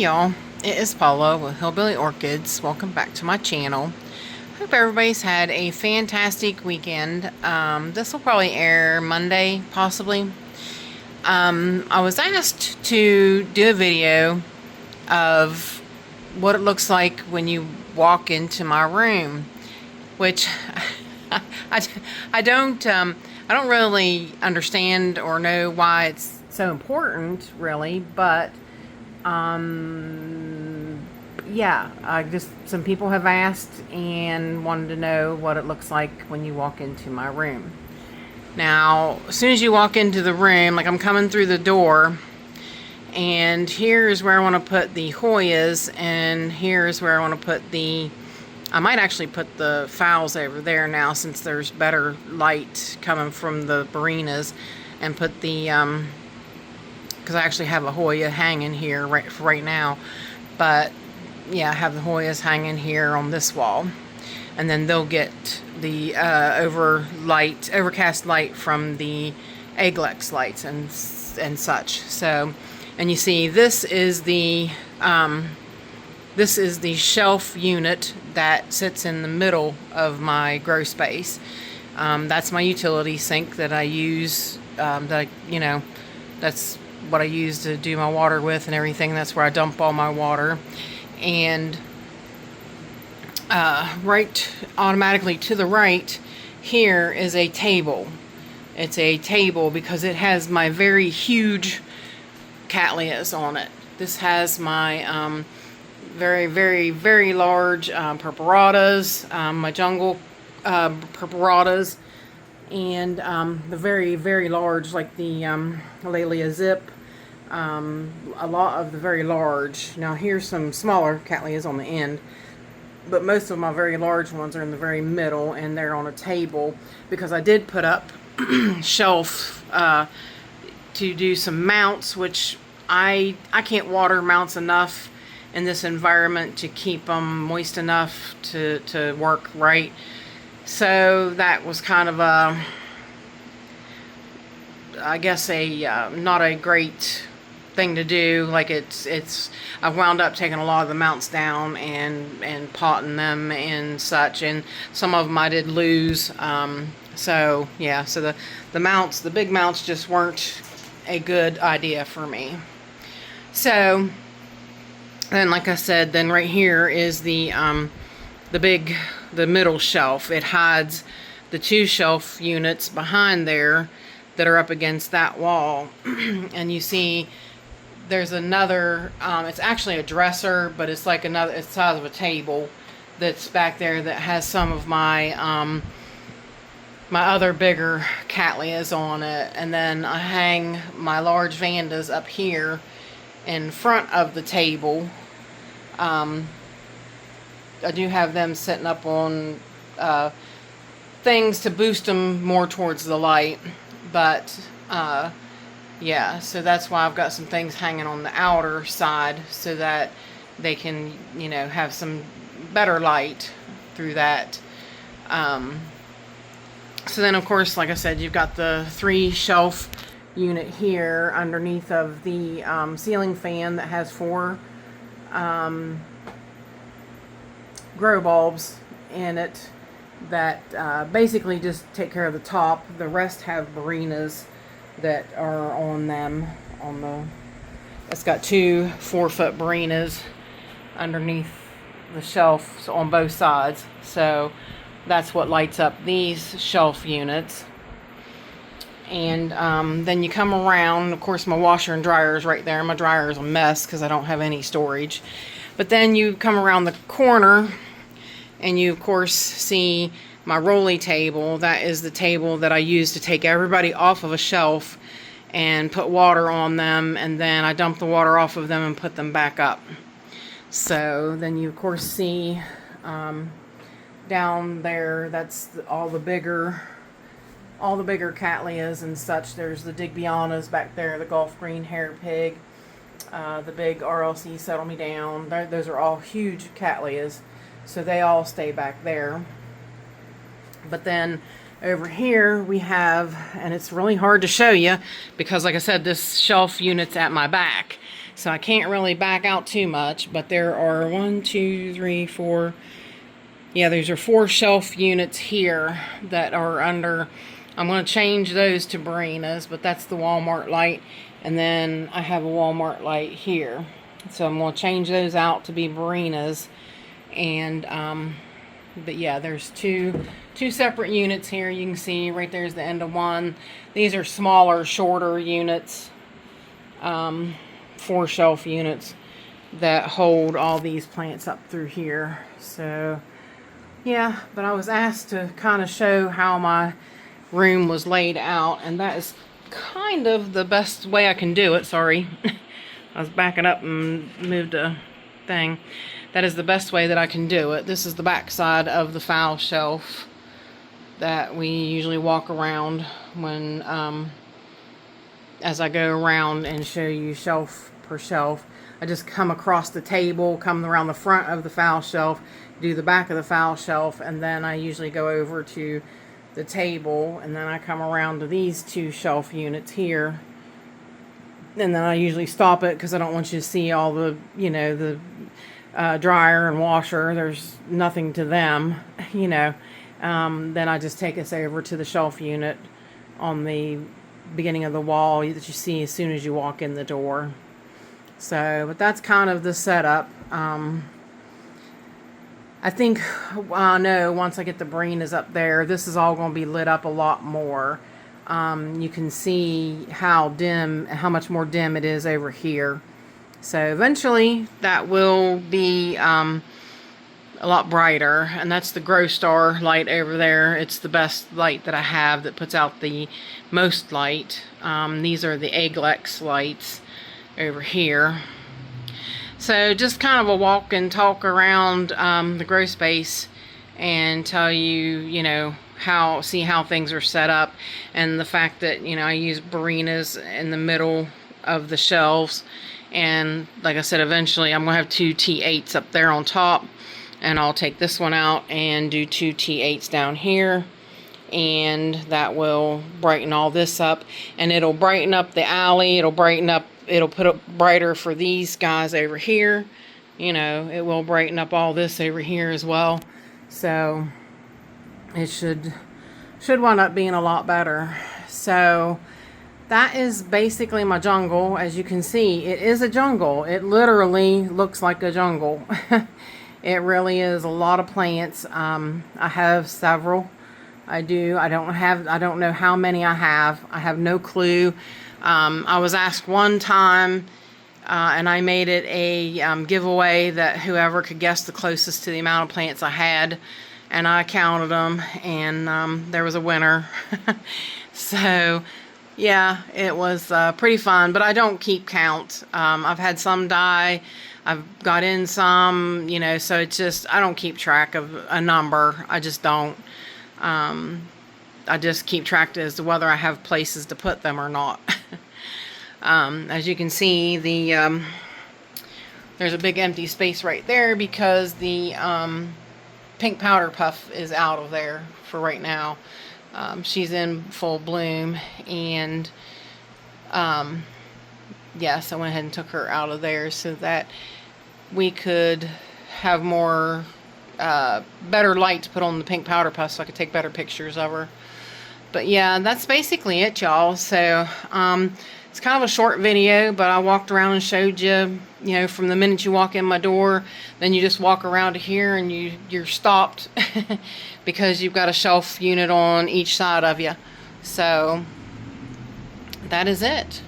y'all, it is Paula with Hillbilly Orchids. Welcome back to my channel. Hope everybody's had a fantastic weekend. This will probably air Monday, possibly. I was asked to do a video of what it looks like when you walk into my room, which I, I don't really understand or know why it's so important, really, but yeah, some people have asked and wanted to know what it looks like when you walk into my room. Now, as soon as you walk into the room, like I'm coming through the door, and here's where I want to put the Hoyas, and here's where I want to put I might actually put the phals over there now, since there's better light coming from the Barinas, and put the because I actually have a Hoya hanging here right now, but yeah, I have the Hoyas hanging here on this wall, and then they'll get the overcast light from the Aglex lights and such. So, and you see, this is the shelf unit that sits in the middle of my Growspace. That's my utility sink that I use. That's what I use to do my water with and everything. That's where I dump all my water. And right automatically to the right here is a table. It's a table because it has my very huge cattleyas on it. This has my very, very, very large purpuratas, my jungle purpuratas, and the very, very large, like the Laelia Zip, a lot of the very large. Now here's some smaller cattleyas on the end, but most of my very large ones are in the very middle, and they're on a table because I did put up shelf to do some mounts, which I can't water mounts enough in this environment to keep them moist enough to work right. So that was kind of I guess not a great thing to do. Like I've wound up taking a lot of the mounts down and potting them and such, and some of them I did lose. So yeah, so the mounts, the big mounts, just weren't a good idea for me. So then, like I said, then right here is the middle shelf. It hides the two shelf units behind there that are up against that wall. And you see there's another, it's actually a dresser, but it's like it's the size of a table that's back there that has some of my my other bigger cattleyas on it. And then I hang my large Vandas up here in front of the table. I do have them setting up on things to boost them more towards the light, but yeah, so that's why I've got some things hanging on the outer side so that they can, have some better light through that. So then, of course, like I said, you've got the 3 shelf unit here underneath of the ceiling fan that has 4 grow bulbs in it that basically just take care of the top. The rest have Barinas that are on them. It's got 2 4-foot Barinas underneath the shelf on both sides. So that's what lights up these shelf units. And then you come around, of course my washer and dryer is right there. My dryer is a mess because I don't have any storage. But then you come around the corner and you of course see my rolly table. That is the table that I use to take everybody off of a shelf and put water on them, and then I dump the water off of them and put them back up. So then you of course see down there, that's all the bigger cattleyas and such. There's the Digbianas back there, the Gulf Green Hair Pig, the big RLC Settle Me Down. Those are all huge cattleyas, so they all stay back there. But then over here we have, and it's really hard to show you because like I said, this shelf unit's at my back. So I can't really back out too much, but there are 1, 2, 3, 4. Yeah, these are 4 shelf units here that are under. I'm going to change those to Barina's, but that's the Walmart light. And then I have a Walmart light here. So I'm going to change those out to be Barina's. And, but yeah, there's two separate units here. You can see right there's the end of one. These are smaller, shorter units. 4 shelf units that hold all these plants up through here. So yeah, but I was asked to kind of show how my room was laid out, and that is kind of the best way I can do it. Sorry. I was backing up and moved a thing. That is the best way that I can do it. This is the back side of the foul shelf that we usually walk around when as I go around and show you shelf per shelf. I just come across the table, come around the front of the foul shelf, do the back of the foul shelf, and then I usually go over to the table, and then I come around to these 2 shelf units here. And then I usually stop it because I don't want you to see all the, you know, the dryer and washer. There's nothing to them, you know. Then I just take us over to the shelf unit on the beginning of the wall that you see as soon as you walk in the door. So, but that's kind of the setup. I think, I know once I get the Barina's up there, this is all going to be lit up a lot more. You can see how much more dim it is over here. So eventually that will be a lot brighter, and that's the Grow Star light over there. It's the best light that I have that puts out the most light. These are the Eglex lights over here. So just kind of a walk and talk around the Growspace and tell you, you know, see how things are set up, and the fact that, you know, I use Barina's in the middle of the shelves. And like I said, eventually I'm going to have 2 T8s up there on top, and I'll take this one out and do 2 T8s down here, and that will brighten all this up, and it'll brighten up the alley. It'll put it brighter for these guys over here. You know, it will brighten up all this over here as well. So it should wind up being a lot better. So that is basically my jungle. As you can see, it is a jungle. It literally looks like a jungle. It really is a lot of plants. I have several. I don't know how many I have. I have no clue. I was asked one time, and I made it a giveaway that whoever could guess the closest to the amount of plants I had, and I counted them, and there was a winner. So yeah, it was pretty fun, but I don't keep count. I've had some die. I've got in some, you know, so it's just, I don't keep track of a number. I just don't. I just keep track as to whether I have places to put them or not. As you can see, there's a big empty space right there because the pink powder puff is out of there for right now. She's in full bloom, and yes, I went ahead and took her out of there so that we could have more better light to put on the pink powder puff so I could take better pictures of her. But yeah, that's basically it, y'all. So it's kind of a short video, but I walked around and showed you, you know, from the minute you walk in my door, then you just walk around to here and you're stopped because you've got a shelf unit on each side of you. So that is it.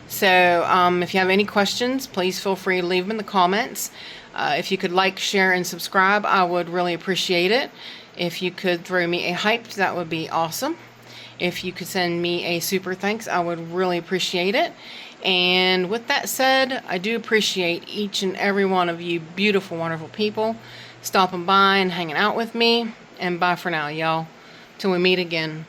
So if you have any questions, please feel free to leave them in the comments. If you could like, share, and subscribe, I would really appreciate it. If you could throw me a hype, that would be awesome. If you could send me a super thanks, I would really appreciate it. And with that said, I do appreciate each and every one of you beautiful, wonderful people stopping by and hanging out with me. And bye for now, y'all. Till we meet again.